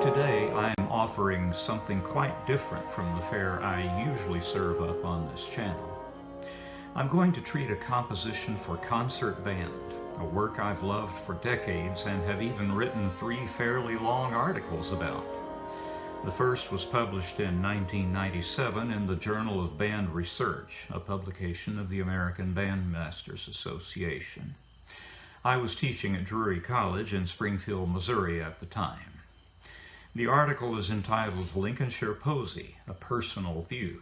Today I am offering something quite different from the fare I usually serve up on this channel. I'm going to treat a composition for concert band, a work I've loved for decades and have even written 3 fairly long articles about. The first was published in 1997 in the Journal of Band Research, a publication of the American Bandmasters Association. I was teaching at Drury College in Springfield, Missouri at the time. The article is entitled Lincolnshire Posy, A Personal View.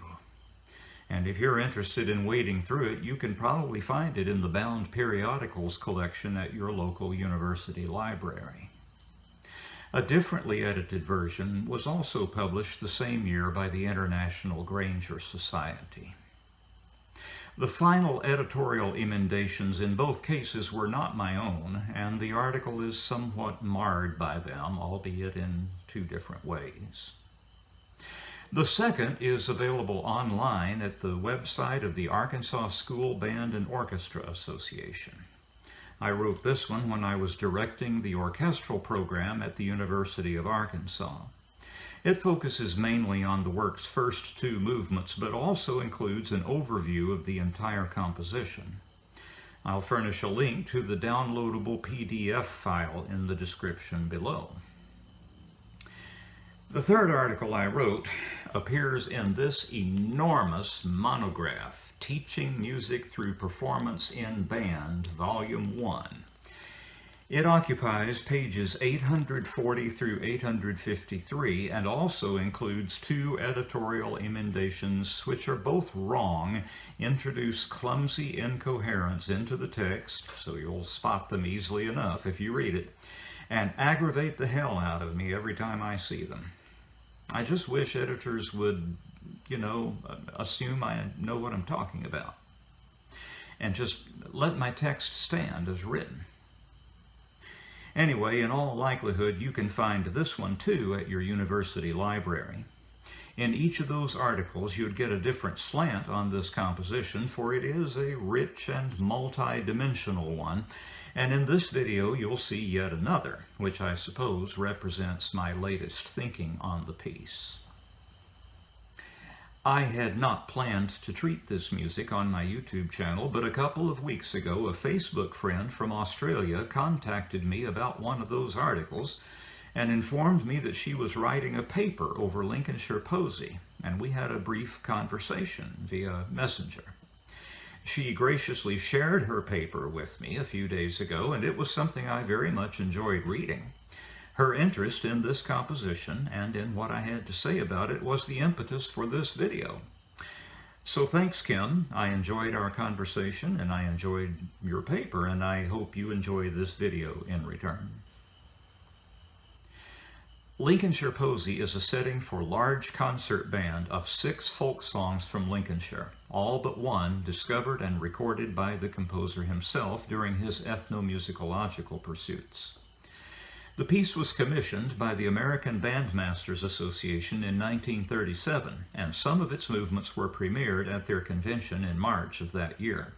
And if you're interested in wading through it, you can probably find it in the bound periodicals collection at your local university library. A differently edited version was also published the same year by the International Grainger Society. The final editorial emendations in both cases were not my own, and the article is somewhat marred by them, albeit in 2 different ways. The second is available online at the website of the Arkansas School Band and Orchestra Association. I wrote this one when I was directing the orchestral program at the University of Arkansas. It focuses mainly on the work's first 2 movements, but also includes an overview of the entire composition. I'll furnish a link to the downloadable PDF file in the description below. The third article I wrote appears in this enormous monograph, Teaching Music Through Performance in Band, Volume 1. It occupies pages 840 through 853 and also includes 2 editorial emendations which are both wrong, introduce clumsy incoherence into the text, so you'll spot them easily enough if you read it, and aggravate the hell out of me every time I see them. I just wish editors would, assume I know what I'm talking about and just let my text stand as written. Anyway, in all likelihood, you can find this one too at your university library. In each of those articles, you'd get a different slant on this composition, for it is a rich and multi-dimensional one, and in this video you'll see yet another, which I suppose represents my latest thinking on the piece. I had not planned to treat this music on my YouTube channel, but a couple of weeks ago, a Facebook friend from Australia contacted me about one of those articles and informed me that she was writing a paper over Lincolnshire Posy, and we had a brief conversation via Messenger. She graciously shared her paper with me a few days ago, and it was something I very much enjoyed reading. Her interest in this composition and in what I had to say about it was the impetus for this video. So thanks, Kim. I enjoyed our conversation and I enjoyed your paper, and I hope you enjoy this video in return. Lincolnshire Posy is a setting for large concert band of 6 folk songs from Lincolnshire, all but one discovered and recorded by the composer himself during his ethnomusicological pursuits. The piece was commissioned by the American Bandmasters Association in 1937, and some of its movements were premiered at their convention in March of that year.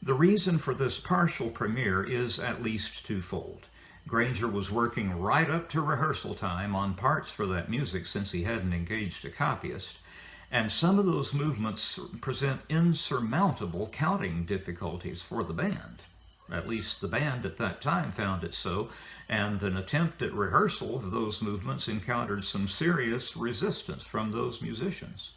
The reason for this partial premiere is at least twofold. Grainger was working right up to rehearsal time on parts for that music since he hadn't engaged a copyist, and some of those movements present insurmountable counting difficulties for the band. At least the band at that time found it so, and an attempt at rehearsal of those movements encountered some serious resistance from those musicians.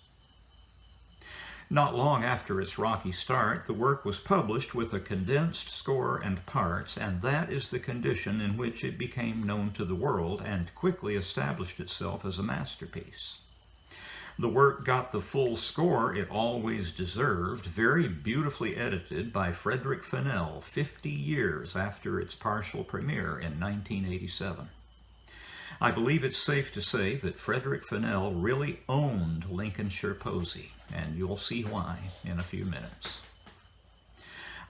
Not long after its rocky start, the work was published with a condensed score and parts, and that is the condition in which it became known to the world and quickly established itself as a masterpiece. The work got the full score it always deserved, very beautifully edited by Frederick Fennell 50 years after its partial premiere in 1987. I believe it's safe to say that Frederick Fennell really owned Lincolnshire Posy, and you'll see why in a few minutes.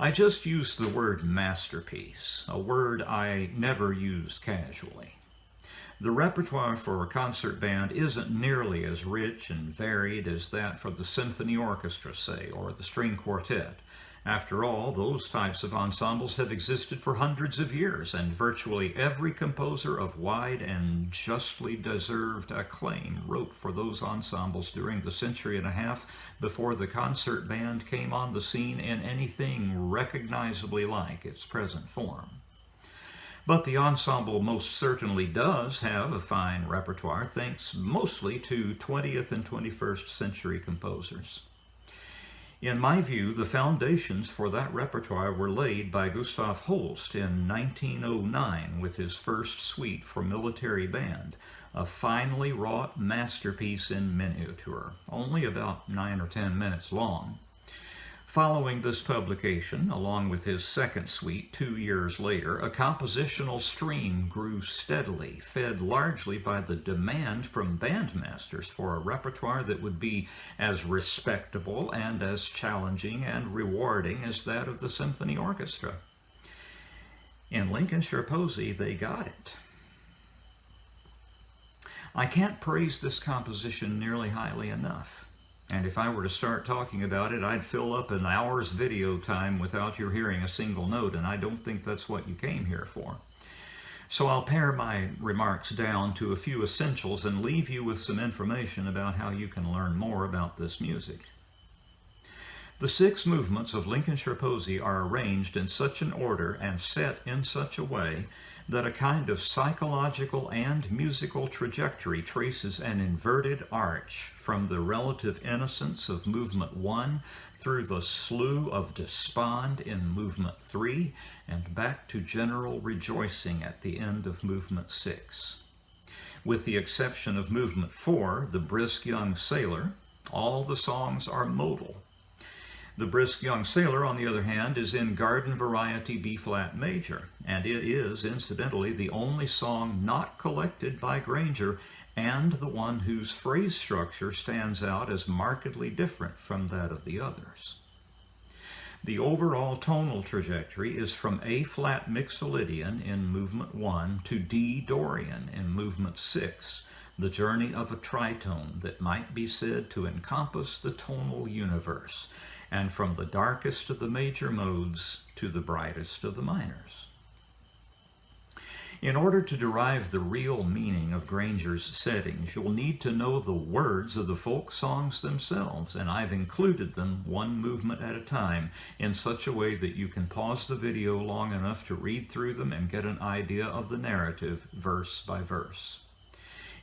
I just used the word masterpiece, a word I never use casually. The repertoire for a concert band isn't nearly as rich and varied as that for the symphony orchestra, say, or the string quartet, After all, those types of ensembles have existed for hundreds of years, and virtually every composer of wide and justly deserved acclaim wrote for those ensembles during the century and a half before the concert band came on the scene in anything recognizably like its present form. But the ensemble most certainly does have a fine repertoire, thanks mostly to 20th and 21st century composers. In my view, the foundations for that repertoire were laid by Gustav Holst in 1909 with his first suite for military band, a finely wrought masterpiece in miniature, only about 9 or 10 minutes long. Following this publication, along with his second suite 2 years later, a compositional stream grew steadily, fed largely by the demand from bandmasters for a repertoire that would be as respectable and as challenging and rewarding as that of the symphony orchestra. In Lincolnshire Posy, they got it. I can't praise this composition nearly highly enough. And if I were to start talking about it, I'd fill up an hour's video time without your hearing a single note, and I don't think that's what you came here for. So I'll pare my remarks down to a few essentials and leave you with some information about how you can learn more about this music. The 6 movements of Lincolnshire Posy are arranged in such an order and set in such a way that a kind of psychological and musical trajectory traces an inverted arch from the relative innocence of movement 1 through the slough of despond in movement 3 and back to general rejoicing at the end of movement 6. With the exception of movement 4, the brisk young sailor, all the songs are modal. The Brisk Young Sailor, on the other hand, is in Garden Variety B-flat major, and it is, incidentally, the only song not collected by Grainger and the one whose phrase structure stands out as markedly different from that of the others. The overall tonal trajectory is from A-flat Mixolydian in movement 1 to D Dorian in movement 6, the journey of a tritone that might be said to encompass the tonal universe, and from the darkest of the major modes to the brightest of the minors. In order to derive the real meaning of Grainger's settings, you'll need to know the words of the folk songs themselves, and I've included them one movement at a time in such a way that you can pause the video long enough to read through them and get an idea of the narrative verse by verse.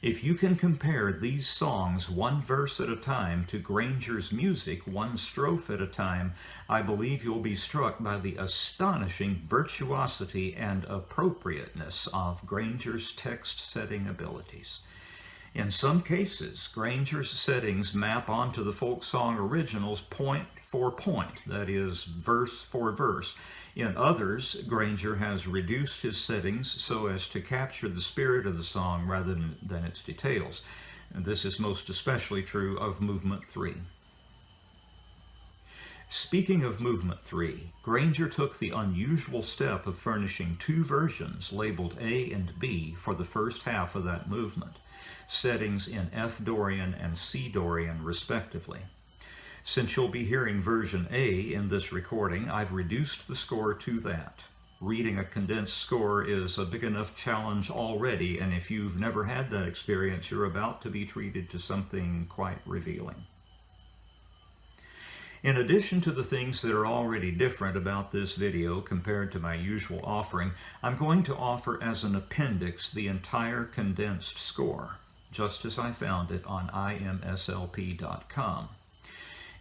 If you can compare these songs one verse at a time to Grainger's music one strophe at a time, I believe you'll be struck by the astonishing virtuosity and appropriateness of Grainger's text-setting abilities. In some cases, Grainger's settings map onto the folk song originals point for point, that is, verse for verse. In others, Grainger has reduced his settings so as to capture the spirit of the song rather than its details. And this is most especially true of Movement 3. Speaking of Movement 3, Grainger took the unusual step of furnishing 2 versions labeled A and B for the first half of that movement, settings in F Dorian and C Dorian respectively. Since you'll be hearing version A in this recording, I've reduced the score to that. Reading a condensed score is a big enough challenge already, and if you've never had that experience, you're about to be treated to something quite revealing. In addition to the things that are already different about this video compared to my usual offering, I'm going to offer as an appendix the entire condensed score, just as I found it on imslp.com.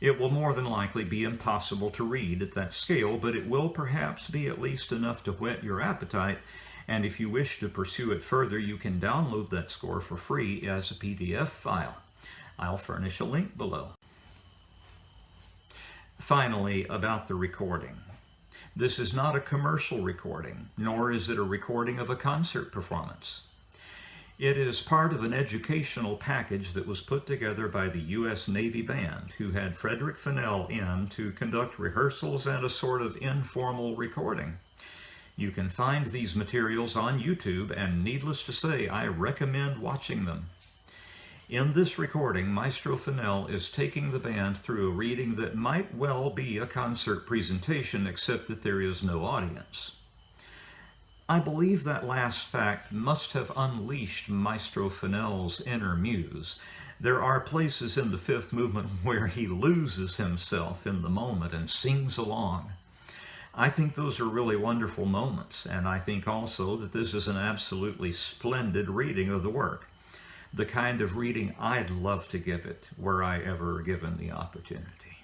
It will more than likely be impossible to read at that scale, but it will perhaps be at least enough to whet your appetite, and if you wish to pursue it further, you can download that score for free as a PDF file. I'll furnish a link below. Finally, about the recording. This is not a commercial recording, nor is it a recording of a concert performance. It is part of an educational package that was put together by the U.S. Navy Band, who had Frederick Fennell in to conduct rehearsals and a sort of informal recording. You can find these materials on YouTube, and needless to say, I recommend watching them. In this recording, Maestro Fennell is taking the band through a reading that might well be a concert presentation, except that there is no audience. I believe that last fact must have unleashed Maestro Fennell's inner muse. There are places in the fifth movement where he loses himself in the moment and sings along. I think those are really wonderful moments, and I think also that this is an absolutely splendid reading of the work. The kind of reading I'd love to give it were I ever given the opportunity.